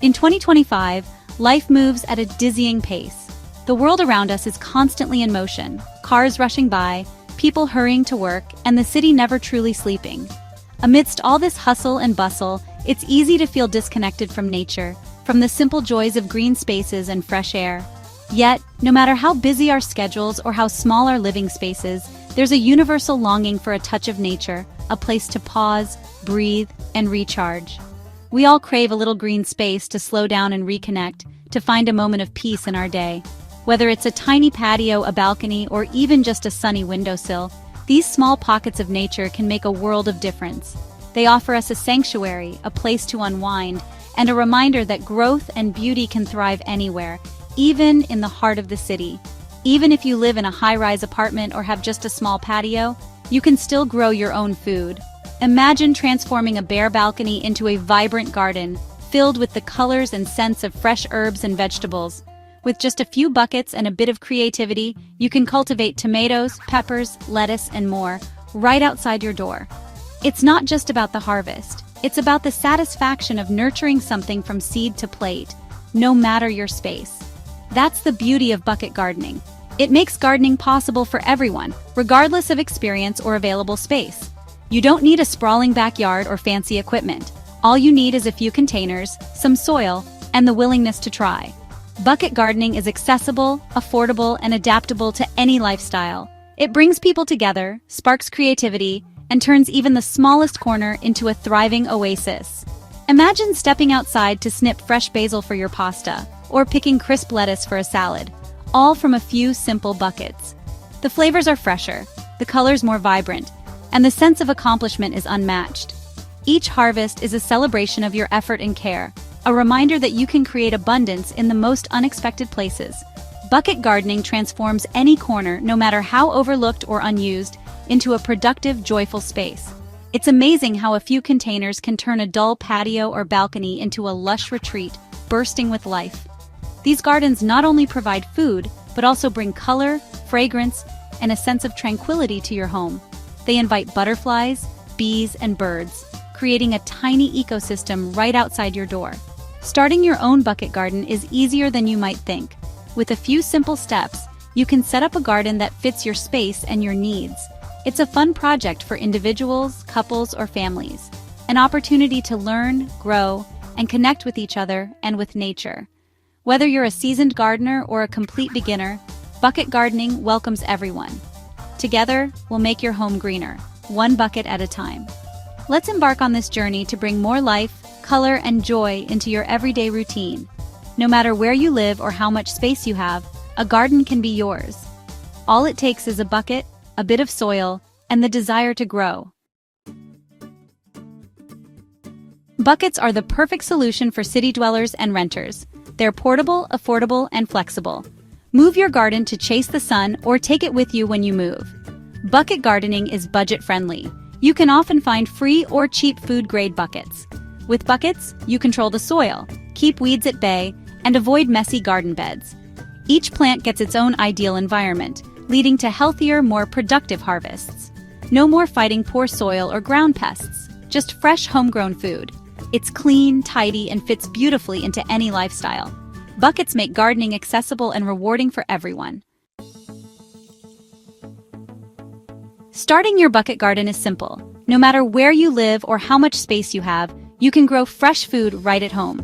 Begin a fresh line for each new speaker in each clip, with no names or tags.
In 2025, life moves at a dizzying pace. The world around us is constantly in motion, cars rushing by, people hurrying to work, and the city never truly sleeping. Amidst all this hustle and bustle, it's easy to feel disconnected from nature, from the simple joys of green spaces and fresh air. Yet, no matter how busy our schedules or how small our living spaces, there's a universal longing for a touch of nature, a place to pause, breathe, and recharge. We all crave a little green space to slow down and reconnect, to find a moment of peace in our day. Whether it's a tiny patio, a balcony, or even just a sunny windowsill, these small pockets of nature can make a world of difference. They offer us a sanctuary, a place to unwind, and a reminder that growth and beauty can thrive anywhere, even in the heart of the city. Even if you live in a high-rise apartment or have just a small patio, you can still grow your own food. Imagine transforming a bare balcony into a vibrant garden, filled with the colors and scents of fresh herbs and vegetables. With just a few buckets and a bit of creativity, you can cultivate tomatoes, peppers, lettuce, and more, right outside your door. It's not just about the harvest. It's about the satisfaction of nurturing something from seed to plate, no matter your space. That's the beauty of bucket gardening. It makes gardening possible for everyone, regardless of experience or available space. You don't need a sprawling backyard or fancy equipment. All you need is a few containers, some soil, and the willingness to try. Bucket gardening is accessible, affordable, and adaptable to any lifestyle. It brings people together, sparks creativity, and turns even the smallest corner into a thriving oasis. Imagine stepping outside to snip fresh basil for your pasta, or picking crisp lettuce for a salad, all from a few simple buckets. The flavors are fresher, the colors more vibrant, and the sense of accomplishment is unmatched. Each harvest is a celebration of your effort and care, a reminder that you can create abundance in the most unexpected places. Bucket gardening transforms any corner, no matter how overlooked or unused, into a productive, joyful space. It's amazing how a few containers can turn a dull patio or balcony into a lush retreat, bursting with life. These gardens not only provide food, but also bring color, fragrance, and a sense of tranquility to your home. They invite butterflies, bees, and birds, creating a tiny ecosystem right outside your door. Starting your own bucket garden is easier than you might think. With a few simple steps, you can set up a garden that fits your space and your needs. It's a fun project for individuals, couples, or families. An opportunity to learn, grow, and connect with each other and with nature. Whether you're a seasoned gardener or a complete beginner, bucket gardening welcomes everyone. Together, we'll make your home greener, one bucket at a time. Let's embark on this journey to bring more life, color, and joy into your everyday routine. No matter where you live or how much space you have, a garden can be yours. All it takes is a bucket, a bit of soil, and the desire to grow. Buckets are the perfect solution for city dwellers and renters. They're portable, affordable, and flexible. Move your garden to chase the sun or take it with you when you move. Bucket gardening is budget-friendly. You can often find free or cheap food-grade buckets. With buckets, you control the soil, keep weeds at bay, and avoid messy garden beds. Each plant gets its own ideal environment, leading to healthier, more productive harvests. No more fighting poor soil or ground pests, just fresh homegrown food. It's clean, tidy, and fits beautifully into any lifestyle. Buckets make gardening accessible and rewarding for everyone. Starting your bucket garden is simple. No matter where you live or how much space you have, you can grow fresh food right at home.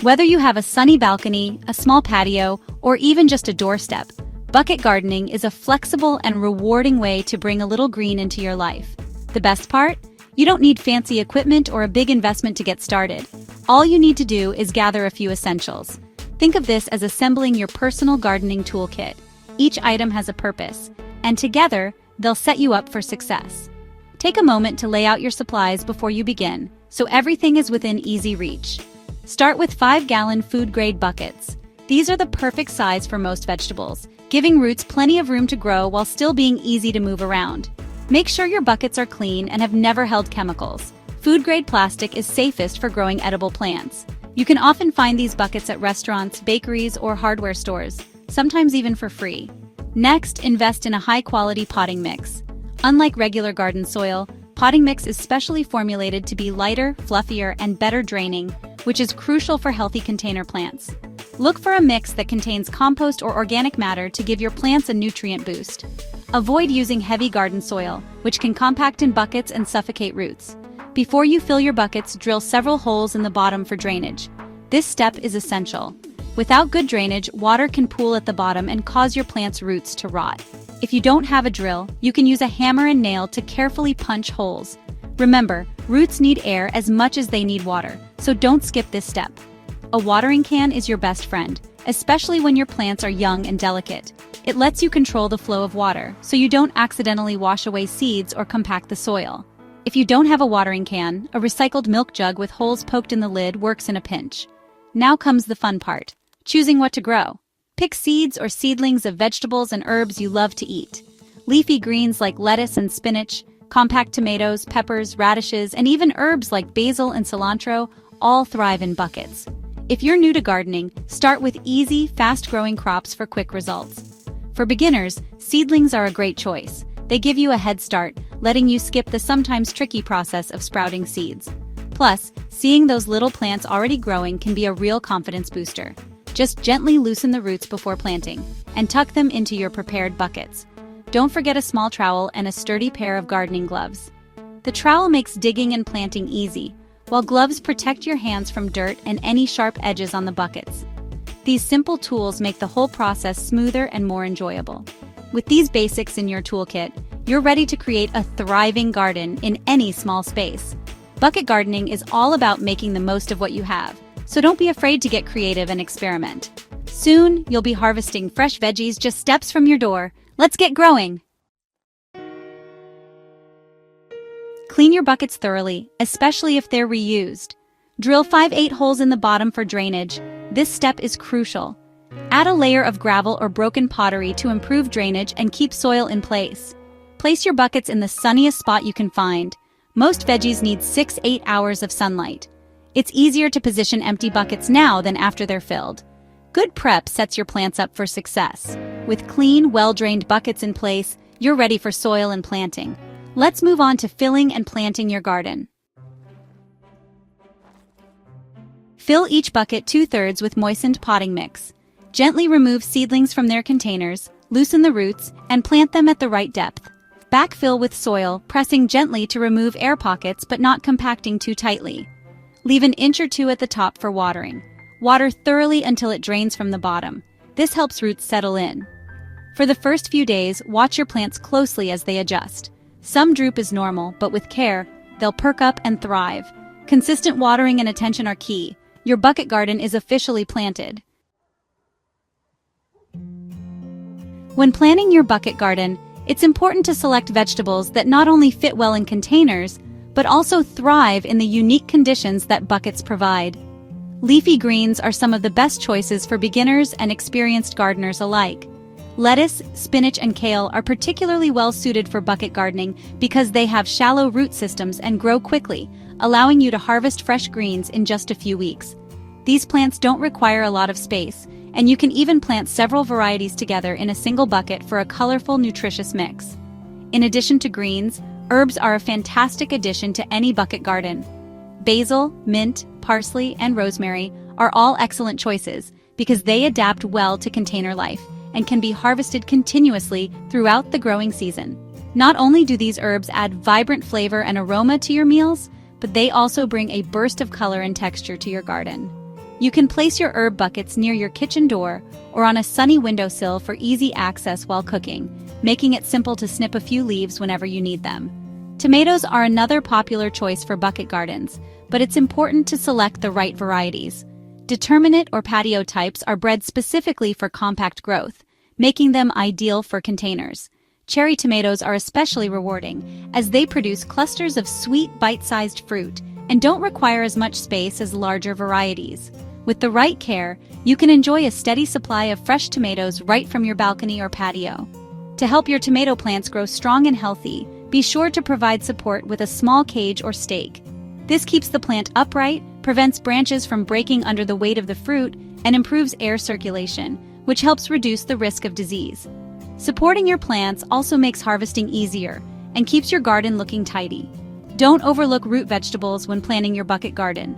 Whether you have a sunny balcony, a small patio, or even just a doorstep, bucket gardening is a flexible and rewarding way to bring a little green into your life. The best part? You don't need fancy equipment or a big investment to get started. All you need to do is gather a few essentials. Think of this as assembling your personal gardening toolkit. Each item has a purpose, and together, they'll set you up for success. Take a moment to lay out your supplies before you begin, so everything is within easy reach. Start with 5-gallon food-grade buckets. These are the perfect size for most vegetables, giving roots plenty of room to grow while still being easy to move around. Make sure your buckets are clean and have never held chemicals. Food-grade plastic is safest for growing edible plants. You can often find these buckets at restaurants, bakeries, or hardware stores, sometimes even for free. Next, invest in a high-quality potting mix. Unlike regular garden soil, potting mix is specially formulated to be lighter, fluffier, and better draining, which is crucial for healthy container plants. Look for a mix that contains compost or organic matter to give your plants a nutrient boost. Avoid using heavy garden soil, which can compact in buckets and suffocate roots. Before you fill your buckets, drill several holes in the bottom for drainage. This step is essential. Without good drainage, water can pool at the bottom and cause your plant's roots to rot. If you don't have a drill, you can use a hammer and nail to carefully punch holes. Remember, roots need air as much as they need water, so don't skip this step. A watering can is your best friend, especially when your plants are young and delicate. It lets you control the flow of water, so you don't accidentally wash away seeds or compact the soil. If you don't have a watering can, a recycled milk jug with holes poked in the lid works in a pinch. Now comes the fun part: choosing what to grow. Pick seeds or seedlings of vegetables and herbs you love to eat. Leafy greens like lettuce and spinach, compact tomatoes, peppers, radishes, and even herbs like basil and cilantro all thrive in buckets. If you're new to gardening, start with easy, fast-growing crops for quick results. For beginners, seedlings are a great choice. They give you a head start, letting you skip the sometimes tricky process of sprouting seeds. Plus, seeing those little plants already growing can be a real confidence booster. Just gently loosen the roots before planting, and tuck them into your prepared buckets. Don't forget a small trowel and a sturdy pair of gardening gloves. The trowel makes digging and planting easy, while gloves protect your hands from dirt and any sharp edges on the buckets. These simple tools make the whole process smoother and more enjoyable. With these basics in your toolkit, you're ready to create a thriving garden in any small space. Bucket gardening is all about making the most of what you have, so don't be afraid to get creative and experiment. Soon, you'll be harvesting fresh veggies just steps from your door. Let's get growing! Clean your buckets thoroughly, especially if they're reused. Drill 5-8 holes in the bottom for drainage. This step is crucial. Add a layer of gravel or broken pottery to improve drainage and keep soil in place. Place your buckets in the sunniest spot you can find. Most veggies need 6-8 hours of sunlight. It's easier to position empty buckets now than after they're filled. Good prep sets your plants up for success. With clean, well-drained buckets in place, you're ready for soil and planting. Let's move on to filling and planting your garden. Fill each bucket 2/3 with moistened potting mix. Gently remove seedlings from their containers, loosen the roots, and plant them at the right depth. Backfill with soil, pressing gently to remove air pockets but not compacting too tightly. Leave an inch or two at the top for watering. Water thoroughly until it drains from the bottom. This helps roots settle in. For the first few days, watch your plants closely as they adjust. Some droop is normal, but with care, they'll perk up and thrive. Consistent watering and attention are key. Your bucket garden is officially planted. When planning your bucket garden, it's important to select vegetables that not only fit well in containers, but also thrive in the unique conditions that buckets provide. Leafy greens are some of the best choices for beginners and experienced gardeners alike. Lettuce, spinach, and kale are particularly well suited for bucket gardening because they have shallow root systems and grow quickly, allowing you to harvest fresh greens in just a few weeks. These plants don't require a lot of space, and you can even plant several varieties together in a single bucket for a colorful, nutritious mix. In addition to greens, herbs are a fantastic addition to any bucket garden. Basil, mint, parsley, and rosemary are all excellent choices because they adapt well to container life and can be harvested continuously throughout the growing season. Not only do these herbs add vibrant flavor and aroma to your meals, but they also bring a burst of color and texture to your garden. You can place your herb buckets near your kitchen door or on a sunny windowsill for easy access while cooking, making it simple to snip a few leaves whenever you need them. Tomatoes are another popular choice for bucket gardens, but it's important to select the right varieties. Determinate or patio types are bred specifically for compact growth, making them ideal for containers. Cherry tomatoes are especially rewarding, as they produce clusters of sweet, bite-sized fruit and don't require as much space as larger varieties. With the right care, you can enjoy a steady supply of fresh tomatoes right from your balcony or patio. To help your tomato plants grow strong and healthy, be sure to provide support with a small cage or stake. This keeps the plant upright, prevents branches from breaking under the weight of the fruit, and improves air circulation, which helps reduce the risk of disease. Supporting your plants also makes harvesting easier and keeps your garden looking tidy. Don't overlook root vegetables when planning your bucket garden.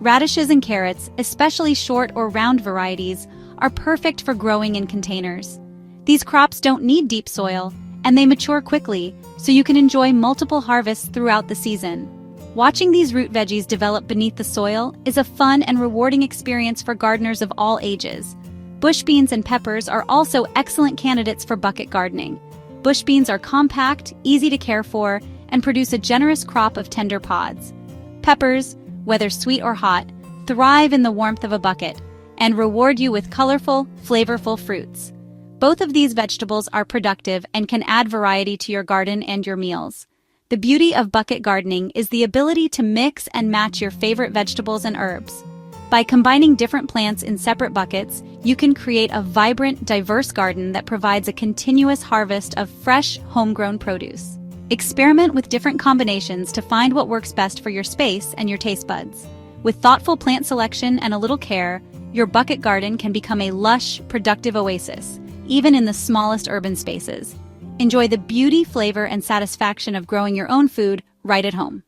Radishes and carrots, especially short or round varieties, are perfect for growing in containers. These crops don't need deep soil, and they mature quickly, so you can enjoy multiple harvests throughout the season. Watching these root veggies develop beneath the soil is a fun and rewarding experience for gardeners of all ages. Bush beans and peppers are also excellent candidates for bucket gardening. Bush beans are compact, easy to care for, and produce a generous crop of tender pods. Peppers, whether sweet or hot, thrive in the warmth of a bucket and reward you with colorful, flavorful fruits. Both of these vegetables are productive and can add variety to your garden and your meals. The beauty of bucket gardening is the ability to mix and match your favorite vegetables and herbs. By combining different plants in separate buckets, you can create a vibrant, diverse garden that provides a continuous harvest of fresh, homegrown produce. Experiment with different combinations to find what works best for your space and your taste buds. With thoughtful plant selection and a little care, your bucket garden can become a lush, productive oasis, even in the smallest urban spaces. Enjoy the beauty, flavor, and satisfaction of growing your own food right at home.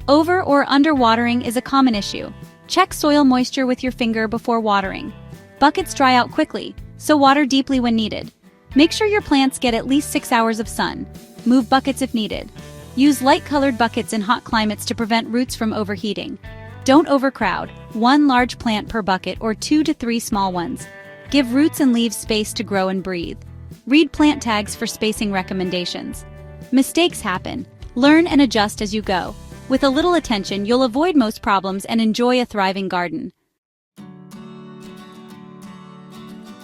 Over or underwatering is a common issue. Check soil moisture with your finger before watering. Buckets dry out quickly, so water deeply when needed. Make sure your plants get at least 6 hours of sun. Move buckets if needed. Use light-colored buckets in hot climates to prevent roots from overheating. Don't overcrowd, 1 large plant per bucket or 2 to 3 small ones. Give roots and leaves space to grow and breathe. Read plant tags for spacing recommendations. Mistakes happen. Learn and adjust as you go. With a little attention, you'll avoid most problems and enjoy a thriving garden.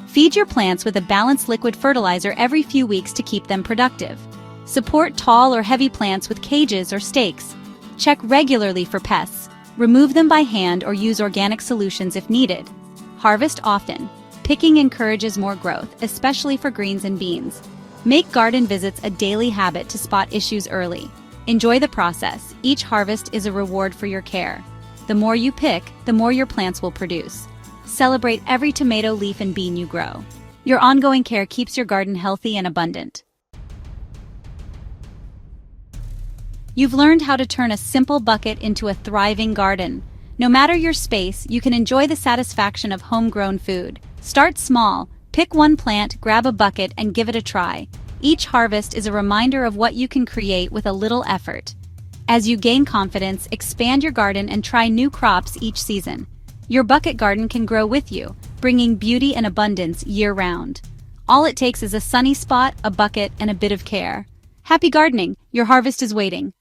Feed your plants with a balanced liquid fertilizer every few weeks to keep them productive. Support tall or heavy plants with cages or stakes. Check regularly for pests. Remove them by hand or use organic solutions if needed. Harvest often. Picking encourages more growth, especially for greens and beans. Make garden visits a daily habit to spot issues early. Enjoy the process. Each harvest is a reward for your care. The more you pick, the more your plants will produce. Celebrate every tomato, leaf, and bean you grow. Your ongoing care keeps your garden healthy and abundant. You've learned how to turn a simple bucket into a thriving garden. No matter your space, you can enjoy the satisfaction of homegrown food. Start small, pick 1 plant, grab a bucket, and give it a try. Each harvest is a reminder of what you can create with a little effort. As you gain confidence, expand your garden and try new crops each season. Your bucket garden can grow with you, bringing beauty and abundance year-round. All it takes is a sunny spot, a bucket, and a bit of care. Happy gardening! Your harvest is waiting.